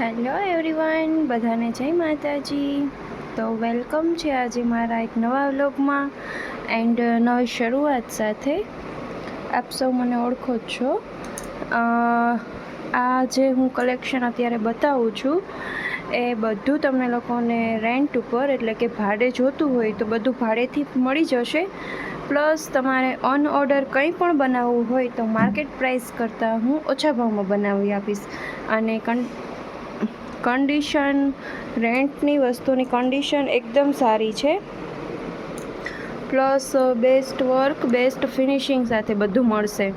Hello everyone, બધાને જય માતાજી. તો વેલકમ છે આજે મારા એક નવા વ્લોગમાં એન્ડ નવી શરૂઆત સાથે. આપ સૌ મને ઓળખો જ છો. આ જે હું કલેક્શન અત્યારે બતાવું છું એ બધું તમને લોકોને રેન્ટ ઉપર એટલે કે ભાડે જોતું હોય તો બધું ભાડેથી મળી જશે. પ્લસ તમારે ઓન ઓર્ડર કંઈ પણ બનાવવું હોય તો માર્કેટ પ્રાઇસ કરતાં હું ઓછા ભાવમાં બનાવી આપીશ. અને કન્ડિશન રેન્ટની વસ્તુની કન્ડિશન એકદમ સારી છે. Plus best work best finishing સાથે બધું મળશે.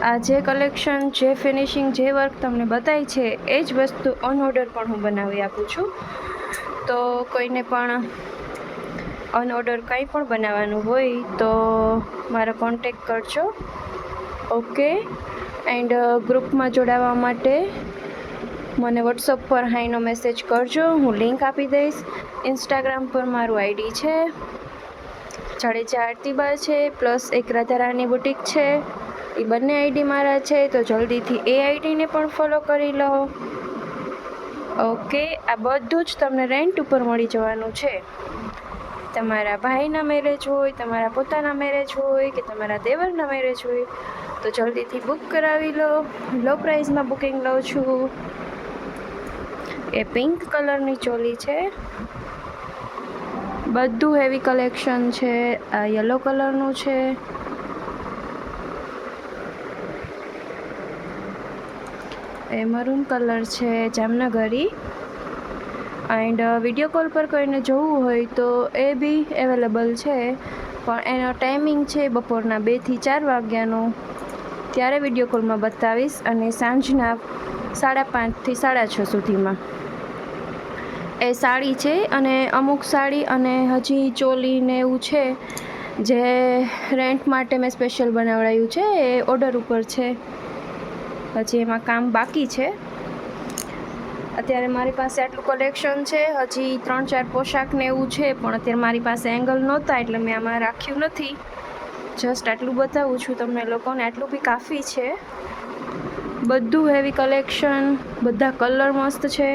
આ જે કલેક્શન જે ફિનિશિંગ જે વર્ક તમને બતાવી છે એ જ વસ્તુ ઓન ઓર્ડર પણ હું બનાવી આપું છું. તો કોઈને પણ ઓન ઓર્ડર કંઈ પણ બનાવવાનું હોય તો મારો કોન્ટેક કરજો. ઓકે. એન્ડ ગ્રુપમાં જોડાવા માટે મને વોટ્સઅપ પર હાઈનો મેસેજ કરજો, હું લિંક આપી દઈશ. ઇન્સ્ટાગ્રામ પર મારું આઈડી છે જાડેજા આરતીબા છે, પ્લસ એક રાધારાની બુટીક છે. એ બંને આઈડી મારા છે, તો જલ્દીથી એ આઈડીને પણ ફોલો કરી લો. ઓકે. આ બધું જ તમને રેન્ટ ઉપર મળી જવાનું છે. તમારા ભાઈના મેરેજ હોય, તમારા પોતાના મેરેજ હોય કે તમારા દેવરના મેરેજ હોય તો જલ્દીથી બુક કરાવી લો. લો પ્રાઇસમાં બુકિંગ લઉં છું. એ પિંક કલરની ચોલી છે, બધું હેવી કલેક્શન છે. આ યલો કલરનું છે, એ મરૂન કલર છે જામનગરી. એન્ડ વિડીયો કોલ પર કોઈને જોવું હોય તો એ બી અવેલેબલ છે, પણ એનો ટાઈમિંગ છે બપોરના 2 થી 4 વાગ્યાનો. ત્યારે વિડીયો કોલમાં બતાવીશ અને સાંજના 5:30 થી 6:30 સુધીમાં. એ સાડી છે અને અમુક સાડી અને હજી ચોલી ને એવું છે જે રેન્ટ માટે મેં સ્પેશિયલ બનાવડાવ્યું છે. એ ઓર્ડર ઉપર છે, હજી એમાં કામ બાકી છે. અત્યારે મારી પાસે આટલું કલેક્શન છે, હજી 3-4 પોશાક ને એવું છે, પણ અત્યારે મારી પાસે એંગલ નહોતા એટલે મેં આમાં રાખ્યું નથી. જસ્ટ આટલું બતાવું છું તમને લોકોને, આટલું બી કાફી છે. બધું હેવી કલેક્શન, બધા કલર મસ્ત છે.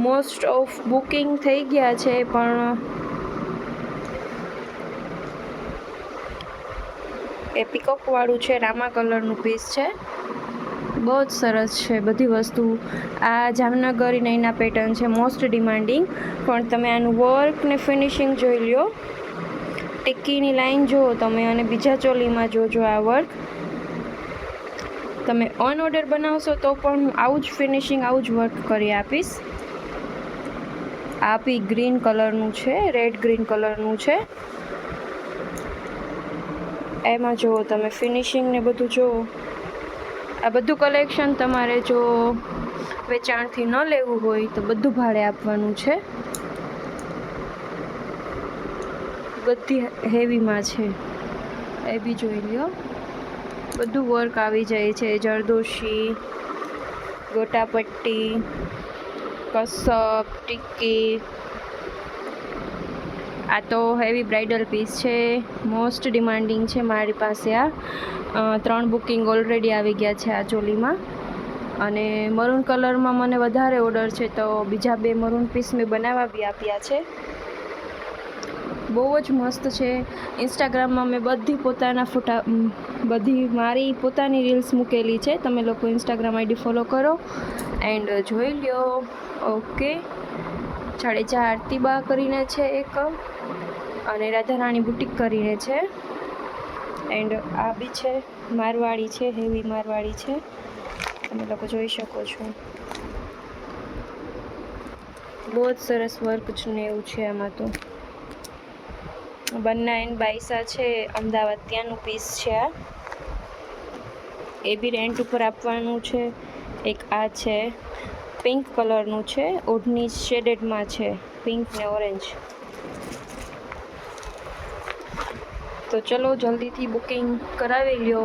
મોસ્ટ ઓફ બુકિંગ થઈ ગયા છે, પણ એ પીકોકવાળું છે, રામા કલરનું પીસ છે, બહુ જ સરસ છે બધી વસ્તુ. આ જામનગરી નૈના પેટર્ન છે, મોસ્ટ ડિમાન્ડિંગ. પણ તમે આનું વર્ક ને ફિનિશિંગ જોઈ લ્યો, ટિક્કીની લાઈન જુઓ તમે, અને બીજા ચોલીમાં જોજો આ વર્ક. તમે ઓન ઓર્ડર બનાવશો તો પણ હું આવું જ ફિનિશિંગ આવું જ વર્ક કરી આપીશ. આ બી ગ્રીન કલરનું છે, રેડ ગ્રીન કલરનું છે. એમાં જુઓ તમે ફિનિશિંગ ને બધું જુઓ. આ બધું કલેક્શન તમારે જો વેચાણથી ન લેવું હોય તો બધું ભાડે આપવાનું છે. બધી હેવીમાં છે, એ બી જોઈ લ્યો. બધું વર્ક આવી જાય છે, જરદોશી, ગોટાપટ્ટી, કસબ, ટિક્કી. આ તો હેવી બ્રાઇડલ પીસ છે, મોસ્ટ ડિમાન્ડિંગ છે મારી પાસે. આ 3 બુકિંગ ઓલરેડી આવી ગયા છે આ ચોલીમાં. અને મરૂન કલરમાં મને વધારે ઓર્ડર છે, તો બીજા 2 મરૂન પીસ મેં બનાવવા બી આપ્યા છે. બહુ જ મસ્ત છે. ઇન્સ્ટાગ્રામમાં મેં બધી મારી પોતાની રીલ્સ મૂકેલી છે, તમે લોકો ઇન્સ્ટાગ્રામ આઈડી ફોલો કરો એન્ડ જોઈ લ્યો. ઓકે. જાડેજા આરતીબા કરીને છે એક, અને રાધારાણી બુટીક કરીને છે. એન્ડ આ બી છે, મારવાડી છે, હેવી મારવાડી છે, તમે લોકો જોઈ શકો છો. બહુ જ સરસ વર્ક ને એવું છે આમાં. તો બન્ના એન્ડ બાઈસા છે અમદાવાદ, ત્યાંનું પીસ છે આ. એ બી રેન્ટ ઉપર આપવાનું છે. એક આ છે પિંક કલરનું છે, ઓઢની શેડેડમાં છે, પિંક ને ઓરેન્જ. તો ચલો જલ્દીથી બુકિંગ કરાવી લ્યો,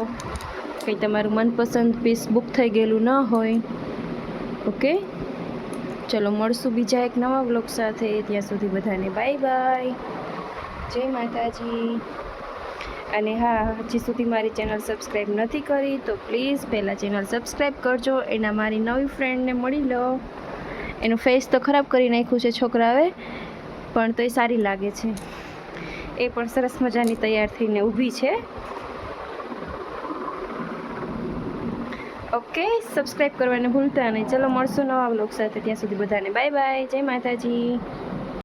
કંઈ તમારું મનપસંદ પીસ બુક થઈ ગયેલું ન હોય. ઓકે. ચલો મળશું બીજા એક નવા વ્લોગ સાથે. ત્યાં સુધી બધાને બાય બાય, જય માતાજી. અને હા, હજી સુધી મારી ચેનલ સબસ્ક્રાઈબ નથી કરી તો પ્લીઝ પહેલાં ચેનલ સબસ્ક્રાઈબ કરજો. એના મારી નવી ફ્રેન્ડને મળી લો. એનું ફેસ તો ખરાબ કરી નાખ્યું છે છોકરાએ, પણ તોય સારી લાગે છે. એ પણ સરસ મજાની તૈયાર થઈને ઊભી છે. ઓકે, સબસ્ક્રાઈબ કરવાને ભૂલતા નહીં. ચલો મળશું નવા વ્લોગ સાથે. ત્યાં સુધી બધાને બાય બાય. જય માતાજી.